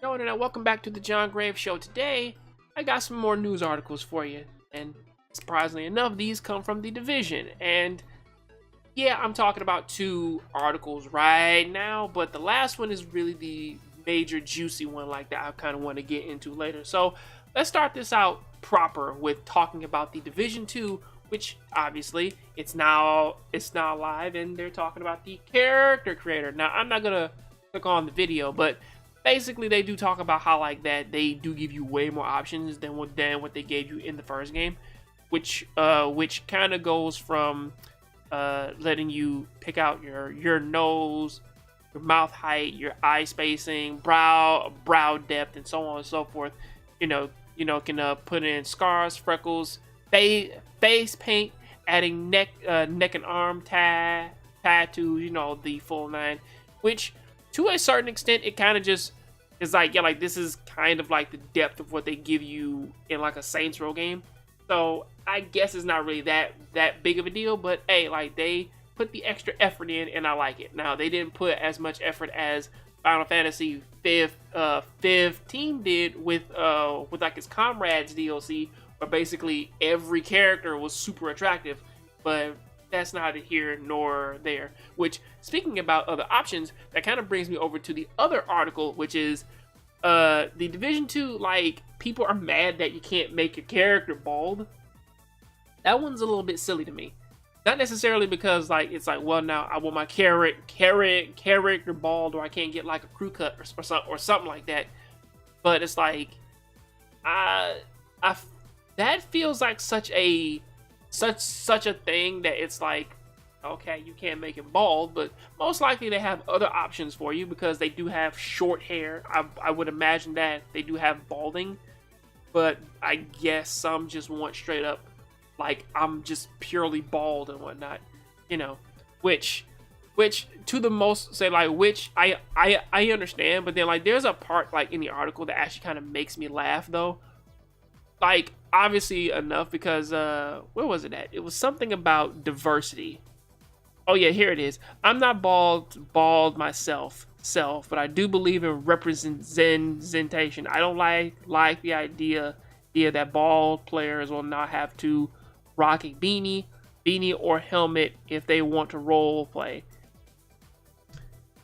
Yo, and welcome back to the John Grave Show. Today, I got some more news articles for you, and surprisingly enough, these come from The Division. And yeah, I'm talking about two articles right now, but the last one is really the major juicy one, like that I kind of want to get into later. So let's start this out proper with talking about The Division 2, which obviously it's now live, and they're talking about the character creator. Now, I'm not gonna click on the video, but basically they do talk about how like that they do give you way more options than what they gave you in the first game, which kind of goes from letting you pick out your nose, your mouth height, your eye spacing, brow depth, and so on and so forth. Can put in scars, freckles, face paint, adding neck and arm tattoos, the full nine, which to a certain extent it kind of just is like, yeah, like this is kind of like the depth of what they give you in like a Saints Row game. So I guess it's not really that big of a deal, but hey, like they put the extra effort in and I like it. Now they didn't put as much effort as Final Fantasy 15 did with like its Comrades DLC, where basically every character was super attractive, but that's neither here nor there. Which, speaking about other options, that kind of brings me over to the other article, which is the Division 2, like, people are mad that you can't make your character bald. That one's a little bit silly to me. Not necessarily because, like, it's like, well, now I want my character bald, or I can't get, like, a crew cut or something like that. But it's like, that feels like such a thing that it's like, okay, you can't make it bald, but most likely they have other options for you because they do have short hair. I would imagine that they do have balding, but I guess some just want straight up, like, I'm just purely bald and whatnot, which to the most say, like, which I understand, but then, like, there's a part, like, in the article that actually kind of makes me laugh though. Like, obviously enough, because where was it at? It was something about diversity. Oh yeah, here it is. I'm not bald myself, but I do believe in representation. I don't like the idea that bald players will not have to rock a beanie or helmet if they want to role play.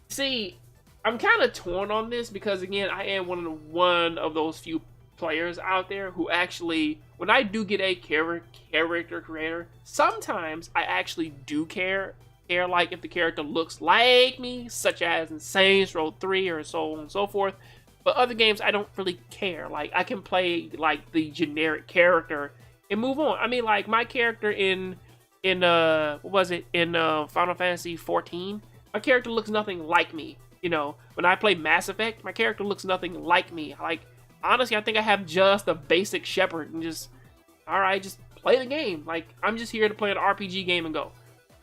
See, I'm kind of torn on this because, again, I am one of those few players out there who actually, when I do get a character creator, sometimes I actually do care like if the character looks like me, such as in Saints Row 3 or so on and so forth. But other games I don't really care. Like, I can play like the generic character and move on. I mean, like, my character in Final Fantasy 14, my character looks nothing like me. When I play Mass Effect, my character looks nothing like me. Like, honestly, I think I have just a basic shepherd and just play the game. Like, I'm just here to play an RPG game and go.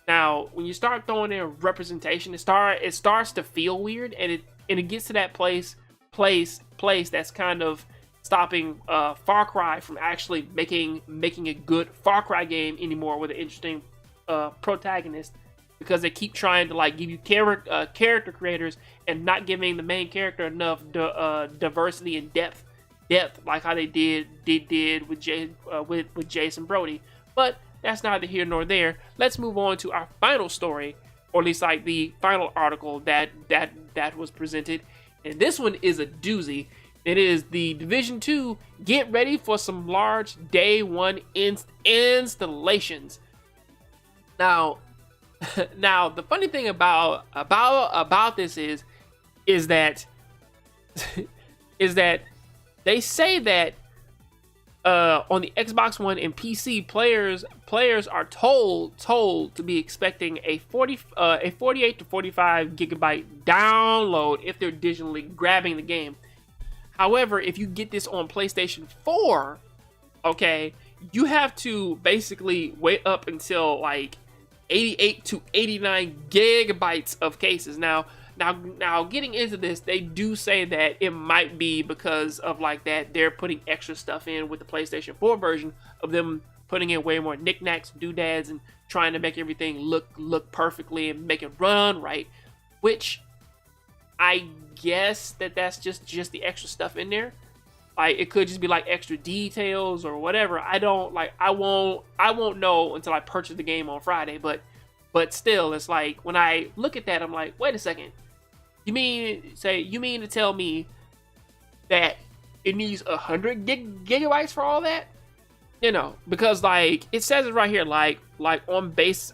Now, when you start throwing in representation, it starts to feel weird, and it gets to that place that's kind of stopping Far Cry from actually making a good Far Cry game anymore with an interesting protagonist, because they keep trying to, like, give you character creators and not giving the main character enough diversity and depth, like how they did with Jason Brody. But that's neither here nor there. Let's move on to our final story, or at least like the final article that was presented. And this one is a doozy. It is the Division 2. Get ready for some large day one installations. Now, the funny thing about this is that they say that on the Xbox One and PC, players are told to be expecting a 48 to 45 gigabyte download if they're digitally grabbing the game. However, if you get this on PlayStation 4, okay, you have to basically wait up until like 88 to 89 gigabytes of cases. Now, getting into this, they do say that it might be because of like that they're putting extra stuff in with the PlayStation 4 version, of them putting in way more knickknacks, doodads, and trying to make everything look perfectly and make it run right. Which I guess that's just the extra stuff in there. Like it could just be like extra details or whatever. I don't like. I won't know until I purchase the game on Friday. But still, it's like when I look at that, I'm like, wait a second. You mean to tell me that it needs 100 gigabytes for all that? You know, because like it says it right here, like on base,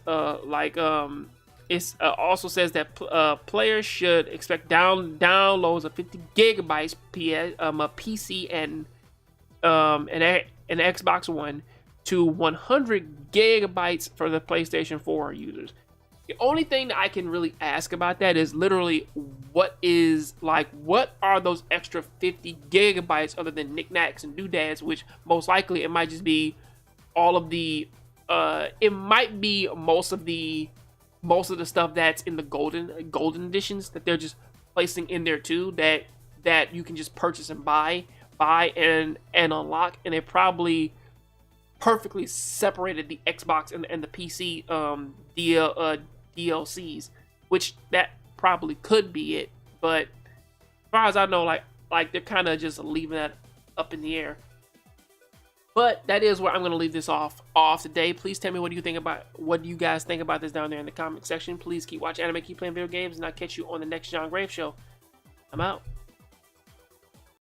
it's also says that players should expect downloads of 50 gigabytes a PC and an Xbox One to 100 gigabytes for the PlayStation 4 users. The only thing that I can really ask about that is literally what are those extra 50 gigabytes other than knickknacks and doodads, which most likely it might just be all of the it might be most of the stuff that's in the golden editions that they're just placing in there too, that you can just purchase and buy and unlock, and they probably perfectly separated the Xbox and the PC DLCs, which that probably could be it, but as far as I know, like they're kind of just leaving that up in the air. But that is where I'm going to leave this off today. Please tell me what you guys think about this down there in the comment section. Please keep watching anime, keep playing video games, and I'll catch you on the next John Grave Show. I'm out.